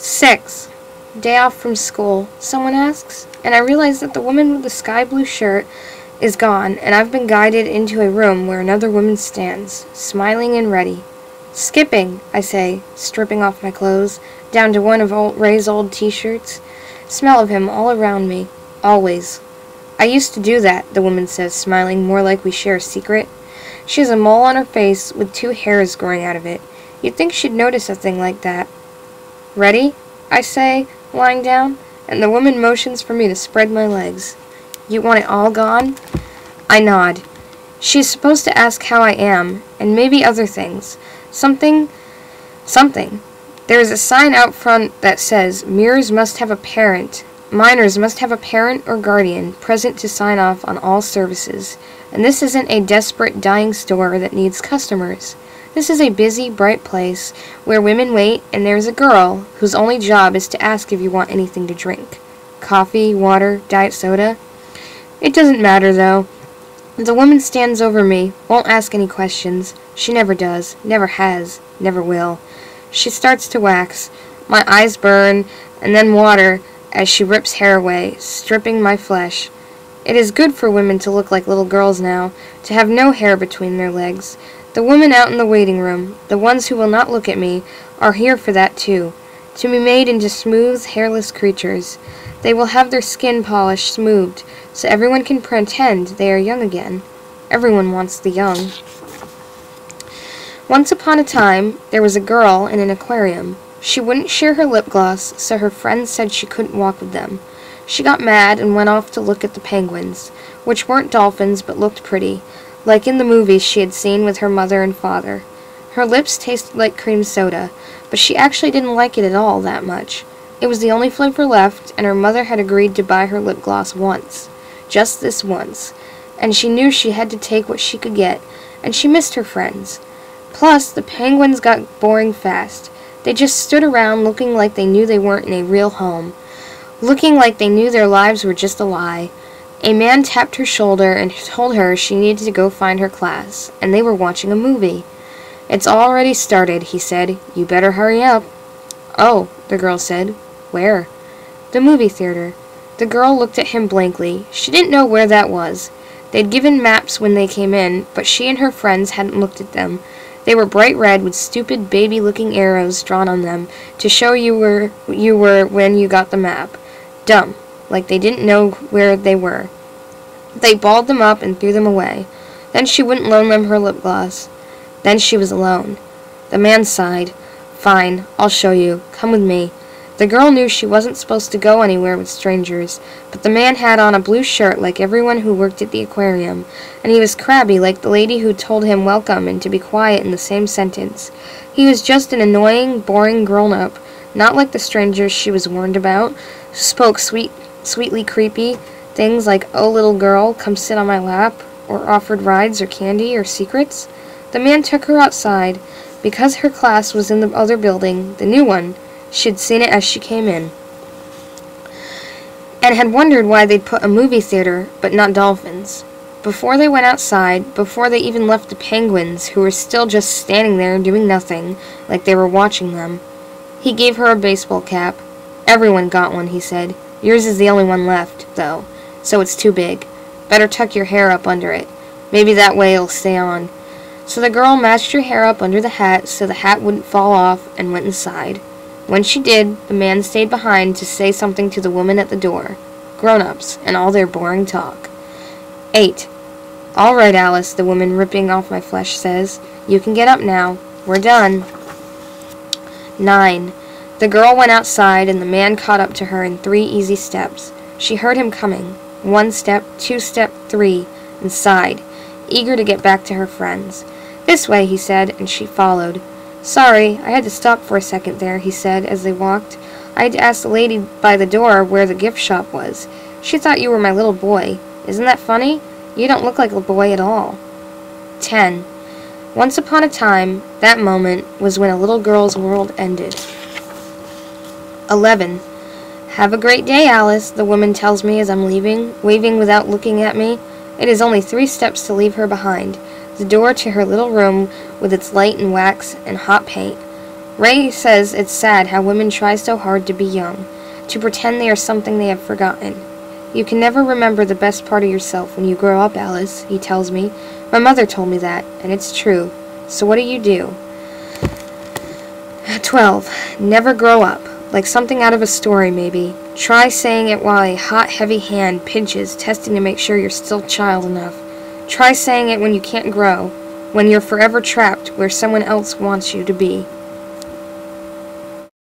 6. Day off from school, someone asks, and I realize that the woman with the sky blue shirt is gone, and I've been guided into a room where another woman stands, smiling and ready. Skipping, I say, stripping off my clothes, down to one of Ray's old t-shirts. Smell of him all around me, always. I used to do that, the woman says, smiling more like we share a secret. She has a mole on her face with 2 hairs growing out of it. You'd think she'd notice a thing like that. Ready? I say, lying down, and the woman motions for me to spread my legs. You want it all gone? I nod. She's supposed to ask how I am, and maybe other things. Something. There is a sign out front that says, Minors must have a parent or guardian present to sign off on all services. And this isn't a desperate, dying store that needs customers. This is a busy, bright place where women wait, and there's a girl whose only job is to ask if you want anything to drink. Coffee, water, diet soda. It doesn't matter, though. The woman stands over me, won't ask any questions. She never does, never has, never will. She starts to wax. My eyes burn, and then water, as she rips hair away, stripping my flesh. It is good for women to look like little girls now, to have no hair between their legs. The women out in the waiting room, the ones who will not look at me, are here for that too, to be made into smooth, hairless creatures. They will have their skin polish smoothed, so everyone can pretend they are young again. Everyone wants the young. Once upon a time, there was a girl in an aquarium. She wouldn't share her lip gloss, so her friends said she couldn't walk with them. She got mad and went off to look at the penguins, which weren't dolphins but looked pretty, like in the movies she had seen with her mother and father. Her lips tasted like cream soda, but she actually didn't like it at all that much. It was the only flavor left, and her mother had agreed to buy her lip gloss once. Just this once. And she knew she had to take what she could get, and she missed her friends. Plus, the penguins got boring fast. They just stood around looking like they knew they weren't in a real home. Looking like they knew their lives were just a lie. A man tapped her shoulder and told her she needed to go find her class, and they were watching a movie. It's already started, he said. You better hurry up. Oh, the girl said. Where? The movie theater. The girl looked at him blankly. She didn't know where that was. They'd given maps when they came in, but she and her friends hadn't looked at them. They were bright red with stupid baby-looking arrows drawn on them to show you were when you got the map. Dumb, like they didn't know where they were. They balled them up and threw them away. Then she wouldn't loan them her lip gloss. Then she was alone. The man sighed. Fine, I'll show you. Come with me. The girl knew she wasn't supposed to go anywhere with strangers, but the man had on a blue shirt like everyone who worked at the aquarium, and he was crabby like the lady who told him welcome and to be quiet in the same sentence. He was just an annoying, boring grown-up, not like the strangers she was warned about, who spoke sweetly creepy things like, "Oh, little girl, come sit on my lap," or offered rides or candy or secrets. The man took her outside. Because her class was in the other building, the new one, she'd seen it as she came in, and had wondered why they'd put a movie theater, but not dolphins. Before they went outside, before they even left the penguins, who were still just standing there doing nothing, like they were watching them, he gave her a baseball cap. Everyone got one, he said. Yours is the only one left, though, so it's too big. Better tuck your hair up under it. Maybe that way it'll stay on. So the girl matched her hair up under the hat so the hat wouldn't fall off and went inside. When she did, the man stayed behind to say something to the woman at the door. Grown-ups, and all their boring talk. 8. All right, Alice, the woman ripping off my flesh says. You can get up now. We're done. 9. The girl went outside, and the man caught up to her in 3 easy steps. She heard him coming. 1 step, 2 step, 3, and sighed, eager to get back to her friends. This way, he said, and she followed. Sorry, I had to stop for a second there, he said, as they walked. I had to ask the lady by the door where the gift shop was. She thought you were my little boy. Isn't that funny? You don't look like a boy at all. 10. Once upon a time, that moment was when a little girl's world ended. 11. Have a great day, Alice, the woman tells me as I'm leaving, waving without looking at me. It is only 3 steps to leave her behind. The door to her little room with its light and wax and hot paint. Ray says it's sad how women try so hard to be young, to pretend they are something they have forgotten. You can never remember the best part of yourself when you grow up, Alice, he tells me. My mother told me that, and it's true. So what do? 12. Never grow up. Like something out of a story, maybe. Try saying it while a hot, heavy hand pinches, testing to make sure you're still child enough. Try saying it when you can't grow, when you're forever trapped where someone else wants you to be.